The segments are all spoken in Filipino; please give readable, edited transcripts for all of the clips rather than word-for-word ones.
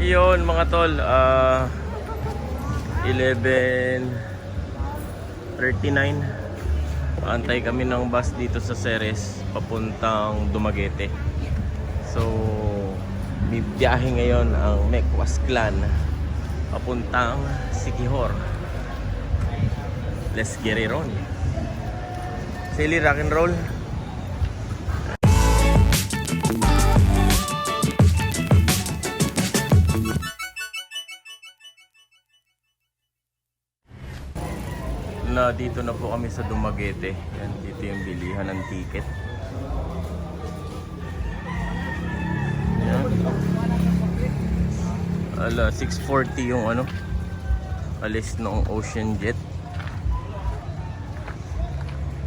Iyon mga tol, 11:39. Antay kami ng bus dito sa Ceres papuntang Dumaguete. So may biyahe ngayon ang Mecwas Clan papuntang Siquijor. Let's get it on. Silly rock and roll. Na dito na po kami sa Dumaguete. Yan, dito yung bilihan ng ticket. Yan. Ala, 6:40 yung ano, alis ng Ocean Jet.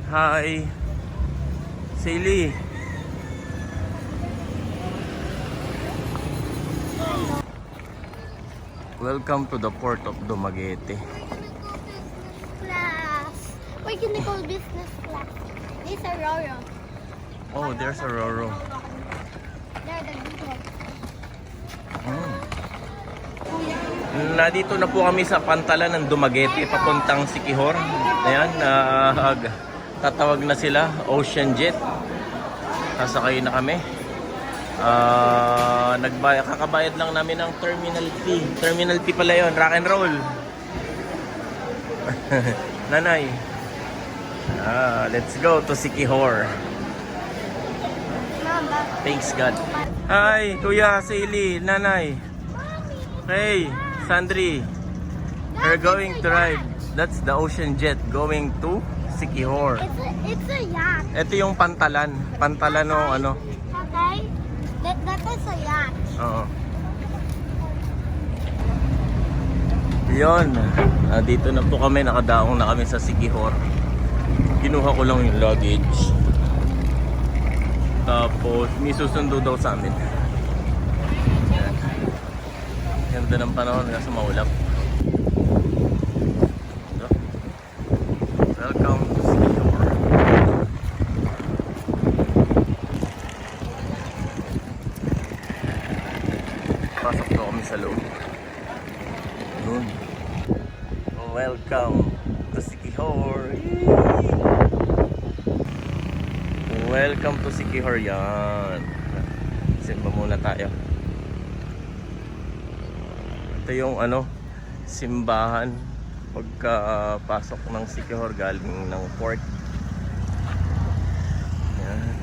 Hi Silly. Welcome to the port of Dumaguete. Why can they call business class? There's a Roro. Oh, there's a Roro. They're the big ones. Nandito na po kami sa pantalan ng Dumaguete papuntang Siquijor. Ayan, tatawag na sila, Ocean Jet. Sasakay na kami. Kakabayad lang namin ng terminal fee. Terminal fee pala yun, rock and roll. Nanay. Let's go to Siquijor. Thanks God. Hi, Kuya, Silly, Nanay. Hey, Sandri. We're going to ride. That's the Ocean Jet going to Siquijor. It's a yacht. Ito yung pantalan. Pantalan o ano. Okay? That is a yacht. Oo. Yun. Dito na po kami. Nakadaong na kami sa Siquijor. Kinuha ko lang yung luggage. Tapos may susundo daw sa amin. Yan. Ganda ng panahon kasi maulap. So, welcome to Siquijor. Pasok daw kami sa loob. Yun. Welcome to Siquijor. Welcome to Siquijor yan. Simba muna tayo. Ito yung ano, simbahan pagkapasok ng Siquijor galing ng port. Yan.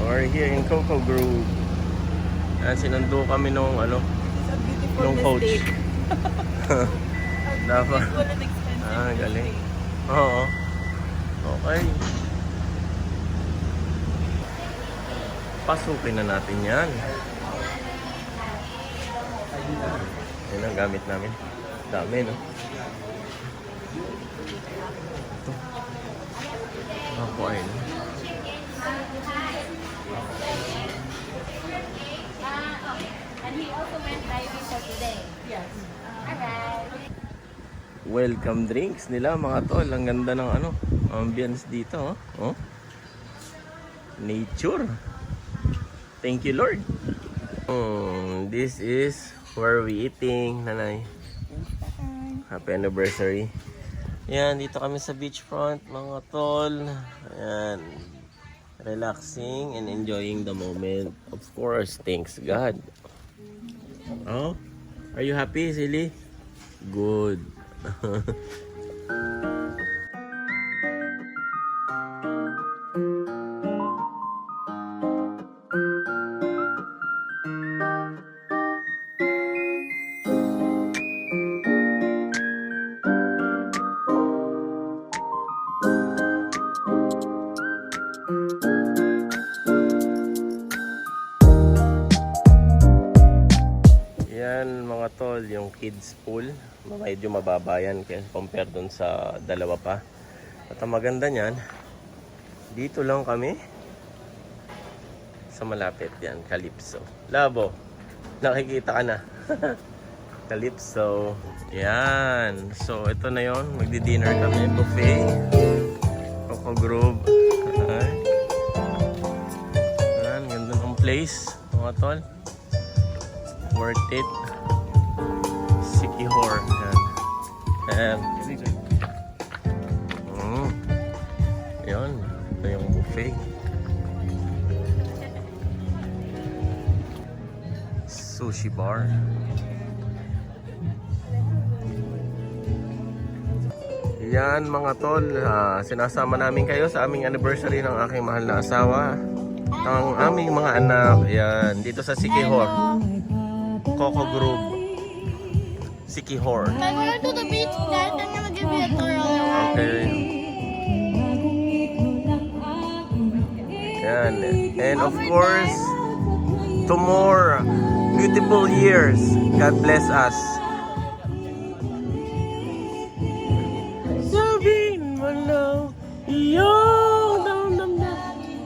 We're here in Coco Grove. Sinundo kami nung ano, nung coach. Dapat. Galing. Oo. Okay. Pasukin na natin yan. Yan ang gamit namin. Dami, no? Ito. Ako ay, no? And he also went diving for today. Yes. Alright. Welcome drinks nila mga tol. Ang ganda ng ano, ambience dito. Oh. Nature. Thank you Lord. This is where we eating, Nanay. Happy anniversary. Yan, dito kami sa beachfront mga tol. Ayan. Relaxing and enjoying the moment. Of course, thanks God. Oh, are you happy, Silly? Good. Yan mga tol, yung kids pool. Medyo mababa yan compare dun sa dalawa pa. At ang maganda niyan, dito lang kami sa malapit yan, Calypso. Labo, nakikita ka na. Calypso. Yan. So ito na yon, magdi-dinner kami. Buffet. Coco Grove. Yan, ganda ng place. Mga tol. Worth it. Sikihor. Yan. Yan. Ito yung buffet. Sushi bar. Yan mga tol, sinasama namin kayo sa aming anniversary ng aking mahal na asawa. Ang aming mga anak, yan, dito sa Sikihor. Coco Grove. Sikihor. I'm going to the beach, guys. I'm gonna give you a tour all around. Okay. Yan. And of course, to more beautiful years. God bless us.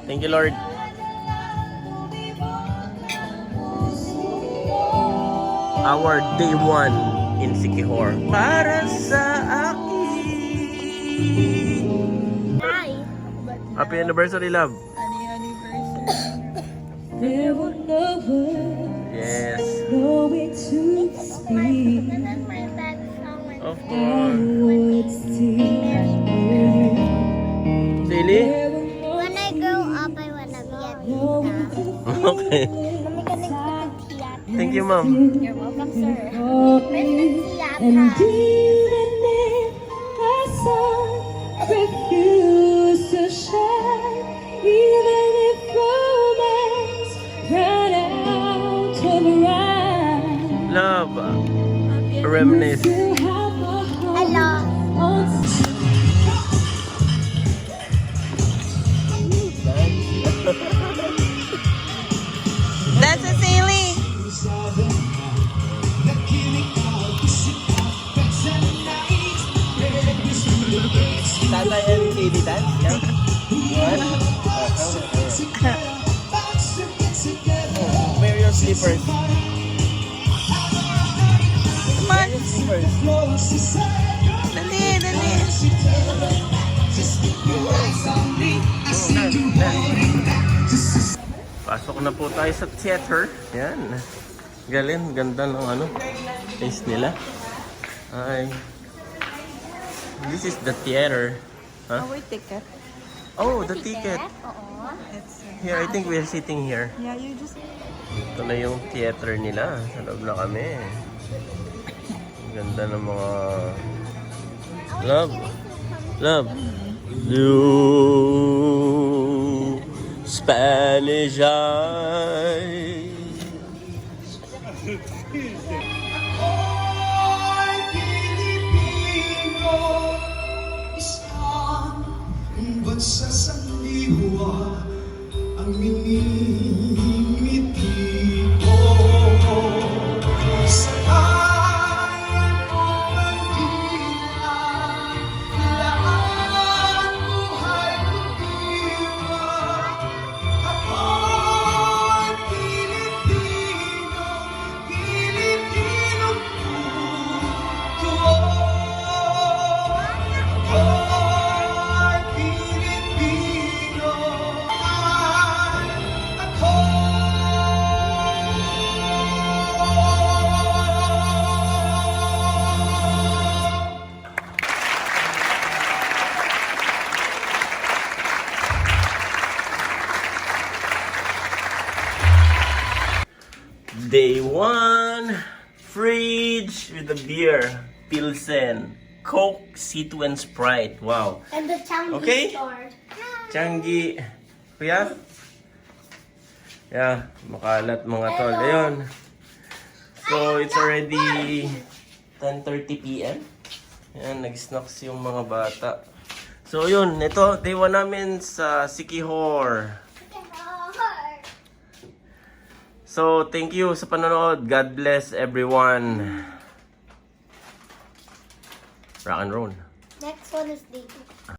Thank you, Lord. Our day 1 in Sikihor. Para sa akin. Hi. Happy anniversary, love. Yes. Remember that song when Of course. Silly? when I grow up, I wanna be a tita. Okay. Kami ka nagtitiyata. Thank you, ma'am. You're welcome, sir. May nagtiyata. Even if the sun refused to shine, even if romance ran out of rhyme, Love. Reminisce. you have my heart Hello. on That's a Silly. Tatay and Katie dance? Yeah. Wear your slippers. Come on. Dali, dali. Pasok na po tayo sa theater. Yan. Galing. Ganda ng ano. Face nila. Ay. This is the theater. Huh? Wait, ticket. Oh, the ticket. Oo. It's, Here, I think we're sitting here. yeah, you just... Ito na yung theater nila. Sa loob na kami. Ang ganda ng mga... Love. Love. You Spanish eyes. Bansa sa liwa ang minimiti ko sa bayan o Manila, laan buhay lumiwa. Ako'y Pilipino, Pilipino puto. Ako'y Pilipino, ako. Day 1. Fridge with a beer. Pilsen. Coke, C2 and Sprite. Wow. And the Changi Okay. store. Changi. Kuya? Yeah, makalat mga tol. Ayun. So, it's already 10:30 p.m. Ayan, nag-snacks yung mga bata. So, yun. Ito, day 1 namin sa Sikihor. So, thank you sa panonood. God bless everyone. Rock and roll. Next one is day 2.